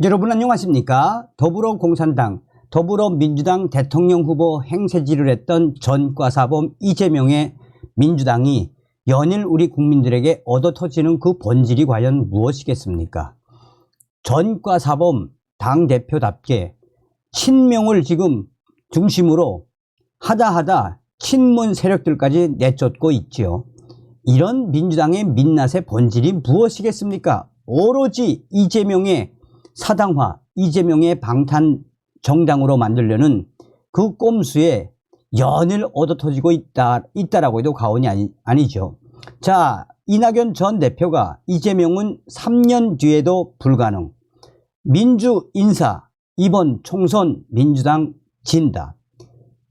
여러분 안녕하십니까? 더불어공산당, 더불어민주당 대통령 후보 행세지를 했던 전과사범 이재명의 민주당이 연일 우리 국민들에게 얻어터지는 그 본질이 과연 무엇이겠습니까? 전과사범 당대표답게 친명을 지금 중심으로 하다 친문 세력들까지 내쫓고 있지요. 이런 민주당의 민낯의 본질이 무엇이겠습니까? 오로지 이재명의 사당화, 이재명의 방탄 정당으로 만들려는 그 꼼수에 연일 얻어터지고 있다라고 해도 과언이 아니죠. 자, 이낙연 전 대표가 이재명은 3년 뒤에도 불가능. 민주 인사, 이번 총선 민주당 진다.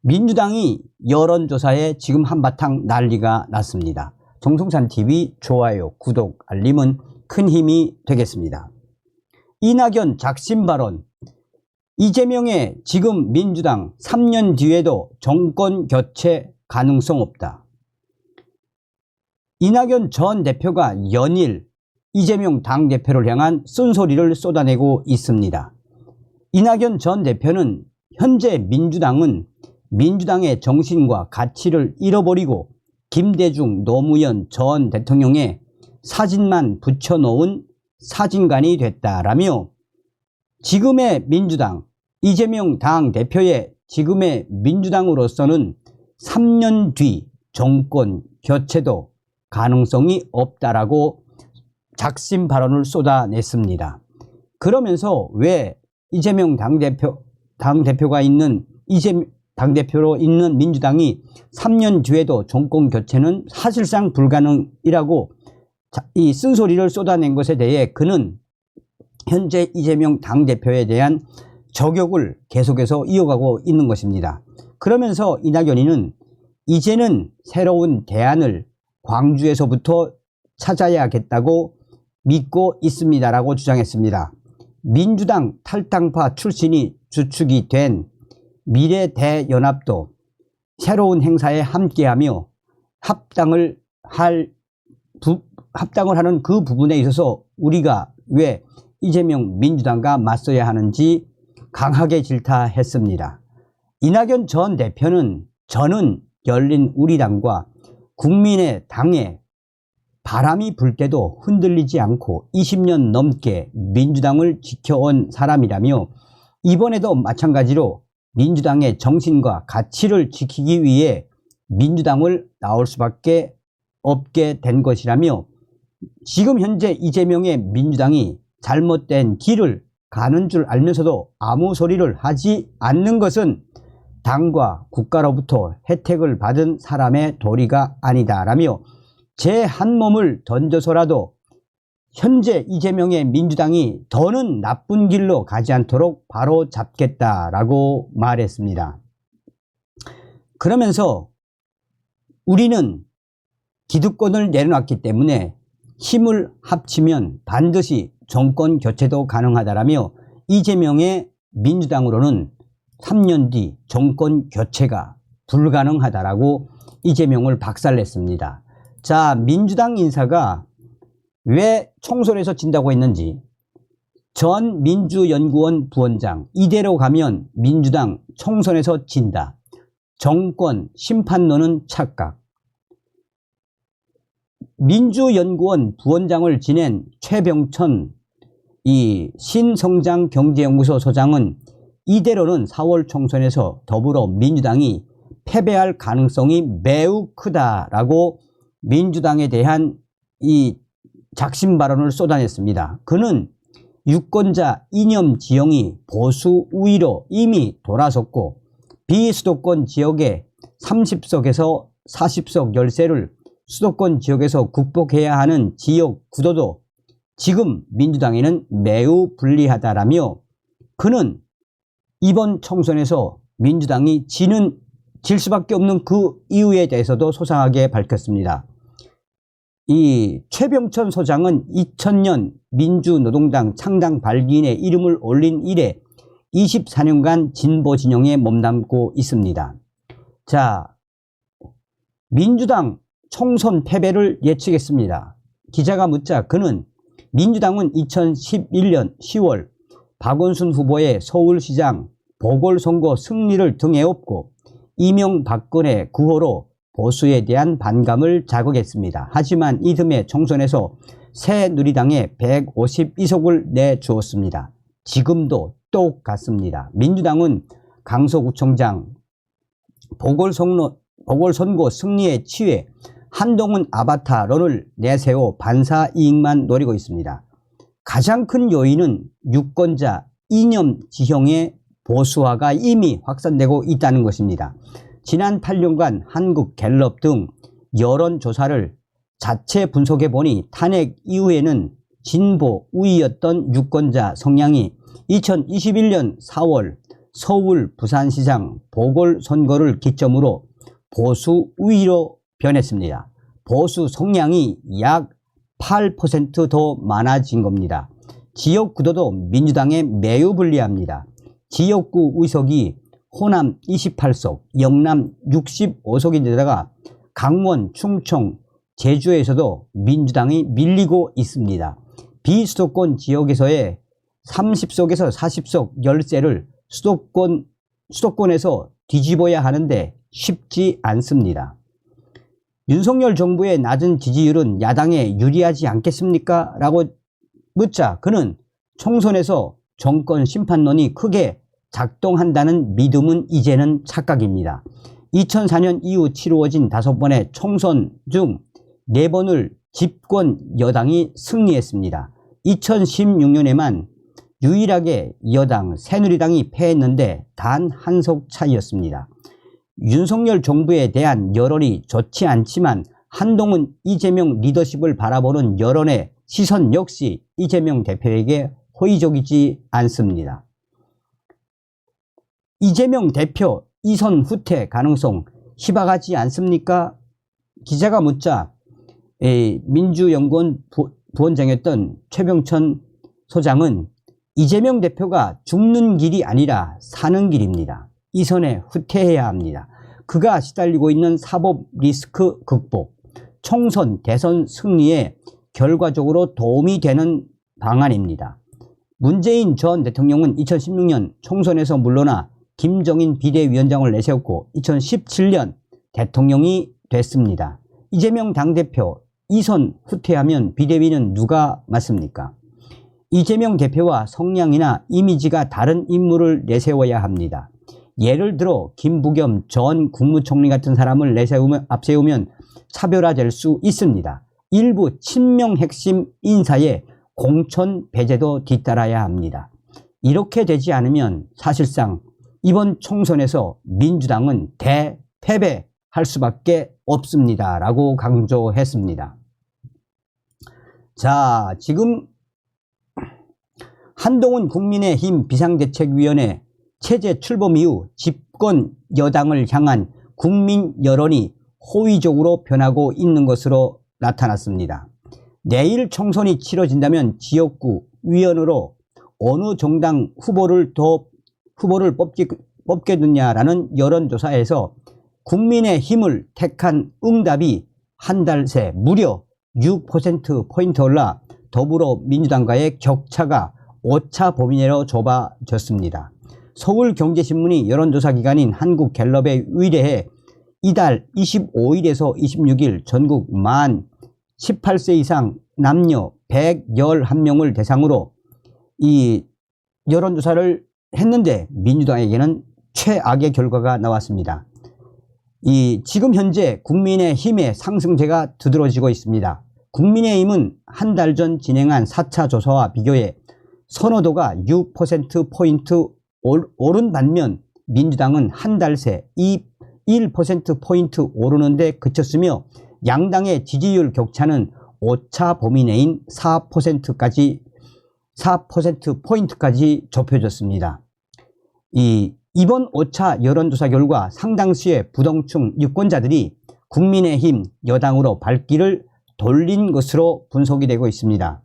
민주당이 여론조사에 지금 한바탕 난리가 났습니다. 정성찬TV 좋아요, 구독, 알림은 큰 힘이 되겠습니다. 이낙연 작심 발언. 이재명의 지금 민주당 3년 뒤에도 정권 교체 가능성 없다. 이낙연 전 대표가 연일 이재명 당대표를 향한 쓴소리를 쏟아내고 있습니다. 이낙연 전 대표는 현재 민주당은 민주당의 정신과 가치를 잃어버리고 김대중 노무현 전 대통령의 사진만 붙여놓은 사진관이 됐다라며 지금의 민주당, 이재명 당대표의 지금의 민주당으로서는 3년 뒤 정권 교체도 가능성이 없다라고 작심 발언을 쏟아냈습니다. 그러면서 왜 이재명 당대표가 있는 당대표로 있는 민주당이 3년 뒤에도 정권 교체는 사실상 불가능이라고 이 쓴소리를 쏟아낸 것에 대해 그는 현재 이재명 당대표에 대한 저격을 계속해서 이어가고 있는 것입니다. 그러면서 이낙연이는 이제는 새로운 대안을 광주에서부터 찾아야겠다고 믿고 있습니다라고 주장했습니다. 민주당 탈당파 출신이 주축이 된 미래대연합도 새로운 행사에 함께하며 합당을 하는 그 부분에 있어서 우리가 왜 이재명 민주당과 맞서야 하는지 강하게 질타했습니다. 이낙연 전 대표는 저는 열린 우리당과 국민의 당에 바람이 불 때도 흔들리지 않고 20년 넘게 민주당을 지켜온 사람이라며 이번에도 마찬가지로 민주당의 정신과 가치를 지키기 위해 민주당을 나올 수밖에 없게 된 것이라며 지금 현재 이재명의 민주당이 잘못된 길을 가는 줄 알면서도 아무 소리를 하지 않는 것은 당과 국가로부터 혜택을 받은 사람의 도리가 아니다라며 제 한 몸을 던져서라도 현재 이재명의 민주당이 더는 나쁜 길로 가지 않도록 바로 잡겠다라고 말했습니다. 그러면서 우리는 기득권을 내려놨기 때문에 힘을 합치면 반드시 정권 교체도 가능하다라며 이재명의 민주당으로는 3년 뒤 정권 교체가 불가능하다라고 이재명을 박살냈습니다. 자, 민주당 인사가 왜 총선에서 진다고 했는지 전 민주연구원 부원장 이대로 가면 민주당 총선에서 진다. 정권 심판론은 착각. 민주연구원 부원장을 지낸 최병천 신성장경제연구소 소장은 이대로는 4월 총선에서 더불어민주당이 패배할 가능성이 매우 크다라고 민주당에 대한 이 작심 발언을 쏟아냈습니다. 그는 유권자 이념 지형이 보수 우위로 이미 돌아섰고 비수도권 지역의 30석에서 40석 열세를 수도권 지역에서 극복해야 하는 지역 구도도 지금 민주당에는 매우 불리하다라며 그는 이번 총선에서 민주당이 질 수밖에 없는 그 이유에 대해서도 소상하게 밝혔습니다. 이 최병천 소장은 2000년 민주노동당 창당 발기인의 이름을 올린 이래 24년간 진보 진영에 몸담고 있습니다. 자, 민주당 총선 패배를 예측했습니다. 기자가 묻자 그는 민주당은 2011년 10월 박원순 후보의 서울시장 보궐선거 승리를 등에 업고 이명박근혜 구호로 보수에 대한 반감을 자극했습니다. 하지만 이듬해 총선에서 새누리당에 152석을 내주었습니다. 지금도 똑같습니다. 민주당은 강서구청장 보궐선거 승리에 취해 한동훈 아바타론을 내세워 반사 이익만 노리고 있습니다. 가장 큰 요인은 유권자 이념 지형의 보수화가 이미 확산되고 있다는 것입니다. 지난 8년간 한국갤럽 등 여론조사를 자체 분석해보니 탄핵 이후에는 진보 우위였던 유권자 성향이 2021년 4월 서울 부산시장 보궐선거를 기점으로 보수 우위로 변했습니다. 보수 성향이 약 8% 더 많아진 겁니다. 지역구도도 민주당에 매우 불리합니다. 지역구 의석이 호남 28석, 영남 65석인데다가 강원, 충청, 제주에서도 민주당이 밀리고 있습니다. 비수도권 지역에서의 30석에서 40석 열세를 수도권에서 뒤집어야 하는데 쉽지 않습니다. 윤석열 정부의 낮은 지지율은 야당에 유리하지 않겠습니까? 라고 묻자 그는 총선에서 정권 심판론이 크게 작동한다는 믿음은 이제는 착각입니다. 2004년 이후 치루어진 5번의 총선 중 4번을 집권 여당이 승리했습니다. 2016년에만 유일하게 여당 새누리당이 패했는데 단 한 석 차이였습니다. 윤석열 정부에 대한 여론이 좋지 않지만 한동훈 이재명 리더십을 바라보는 여론의 시선 역시 이재명 대표에게 호의적이지 않습니다. 이재명 대표 이선 후퇴 가능성 희박하지 않습니까? 기자가 묻자 민주연구원 부원장이었던 최병천 소장은 이재명 대표가 죽는 길이 아니라 사는 길입니다. 이선에 후퇴해야 합니다. 그가 시달리고 있는 사법 리스크 극복, 총선 대선 승리에 결과적으로 도움이 되는 방안입니다. 문재인 전 대통령은 2016년 총선에서 물러나 김정인 비대위원장을 내세웠고 2017년 대통령이 됐습니다. 이재명 당대표 이선 후퇴하면 비대위는 누가 맡습니까? 이재명 대표와 성향이나 이미지가 다른 인물을 내세워야 합니다. 예를 들어 김부겸 전 국무총리 같은 사람을 앞세우면 차별화될 수 있습니다. 일부 친명 핵심 인사의 공천 배제도 뒤따라야 합니다. 이렇게 되지 않으면 사실상 이번 총선에서 민주당은 대패배할 수밖에 없습니다. 라고 강조했습니다. 자, 지금 한동훈 국민의힘 비상대책위원회 체제 출범 이후 집권 여당을 향한 국민 여론이 호의적으로 변하고 있는 것으로 나타났습니다. 내일 총선이 치러진다면 지역구 위원으로 어느 정당 후보를 뽑겠느냐라는 여론조사에서 국민의힘을 택한 응답이 한 달 새 무려 6%포인트 올라 더불어민주당과의 격차가 오차 범위 내로 좁아졌습니다. 서울경제신문이 여론조사 기관인 한국갤럽에 의뢰해 이달 25일에서 26일 전국 만 18세 이상 남녀 111명을 대상으로 이 여론조사를 했는데 민주당에게는 최악의 결과가 나왔습니다. 지금 현재 국민의힘의 상승세가 두드러지고 있습니다. 국민의힘은 한 달 전 진행한 4차 조사와 비교해 선호도가 6%포인트 오른 반면 민주당은 한 달 새 1%포인트 오르는 데 그쳤으며 양당의 지지율 격차는 오차 범위 내인 4%포인트까지 좁혀졌습니다. 이번 5차 여론조사 결과 상당수의 부동층 유권자들이 국민의힘 여당으로 발길을 돌린 것으로 분석이 되고 있습니다.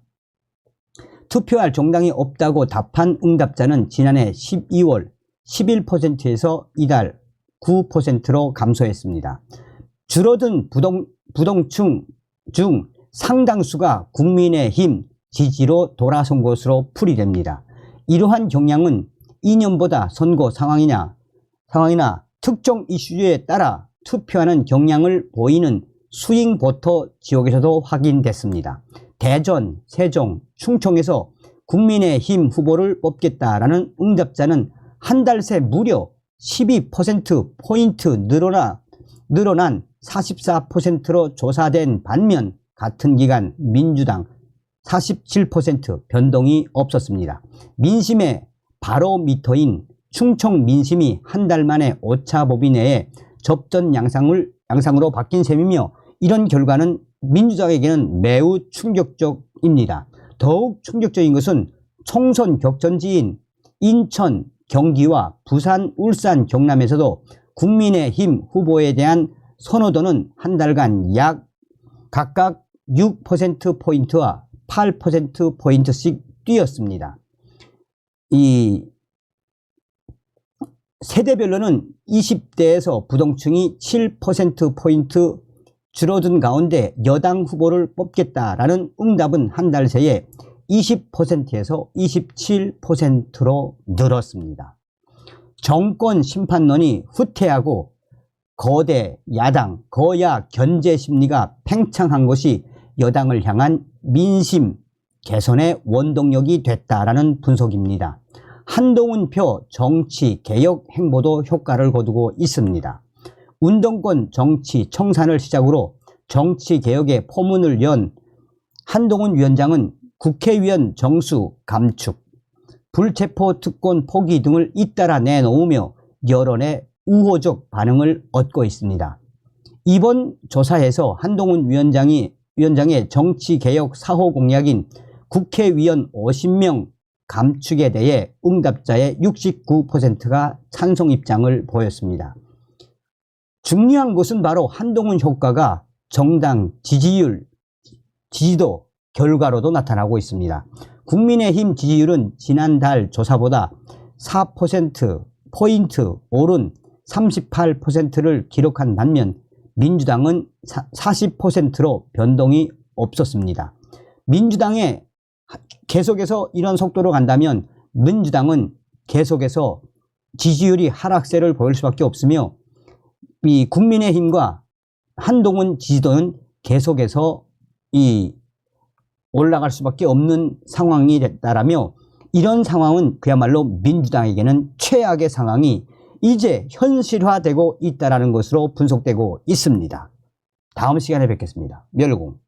투표할 정당이 없다고 답한 응답자는 지난해 12월 11%에서 이달 9%로 감소했습니다. 줄어든 부동층 중 상당수가 국민의힘 지지로 돌아선 것으로 풀이됩니다. 이러한 경향은 이념보다 선거 상황이나 특정 이슈에 따라 투표하는 경향을 보이는 스윙 보터 지역에서도 확인됐습니다. 대전, 세종, 충청에서 국민의힘 후보를 뽑겠다라는 응답자는 한 달 새 무려 12%포인트 늘어난 44%로 조사된 반면 같은 기간 민주당 47% 변동이 없었습니다. 민심의 바로미터인 충청 민심이 한 달 만에 오차범위 내에 접전 양상으로 바뀐 셈이며 이런 결과는 민주당에게는 매우 충격적입니다. 더욱 충격적인 것은 총선 격전지인 인천, 경기와 부산, 울산, 경남에서도 국민의힘 후보에 대한 선호도는 한 달간 약 각각 6%포인트와 8%포인트씩 뛰었습니다. 이 세대별로는 20대에서 부동층이 7%포인트 줄어든 가운데 여당 후보를 뽑겠다라는 응답은 한 달 새에 20%에서 27%로 늘었습니다. 정권 심판론이 후퇴하고 거대 야당, 거야 견제 심리가 팽창한 것이 여당을 향한 민심 개선의 원동력이 됐다라는 분석입니다. 한동훈표 정치 개혁 행보도 효과를 거두고 있습니다. 운동권 정치 청산을 시작으로 정치 개혁의 포문을 연 한동훈 위원장은 국회의원 정수 감축, 불체포 특권 포기 등을 잇따라 내놓으며 여론의 우호적 반응을 얻고 있습니다. 이번 조사에서 한동훈 위원장의 정치개혁 사호 공약인 국회의원 50명 감축에 대해 응답자의 69%가 찬성 입장을 보였습니다. 중요한 것은 바로 한동훈 효과가 정당 지지도 결과로도 나타나고 있습니다. 국민의힘 지지율은 지난달 조사보다 4%포인트 오른 38%를 기록한 반면 민주당은 40%로 변동이 없었습니다. 민주당에 계속해서 이런 속도로 간다면 민주당은 계속해서 지지율이 하락세를 보일 수밖에 없으며 이 국민의힘과 한동훈 지지도는 계속해서 올라갈 수밖에 없는 상황이 됐다라며 이런 상황은 그야말로 민주당에게는 최악의 상황이 이제 현실화되고 있다는 것으로 분석되고 있습니다. 다음 시간에 뵙겠습니다. 멸공.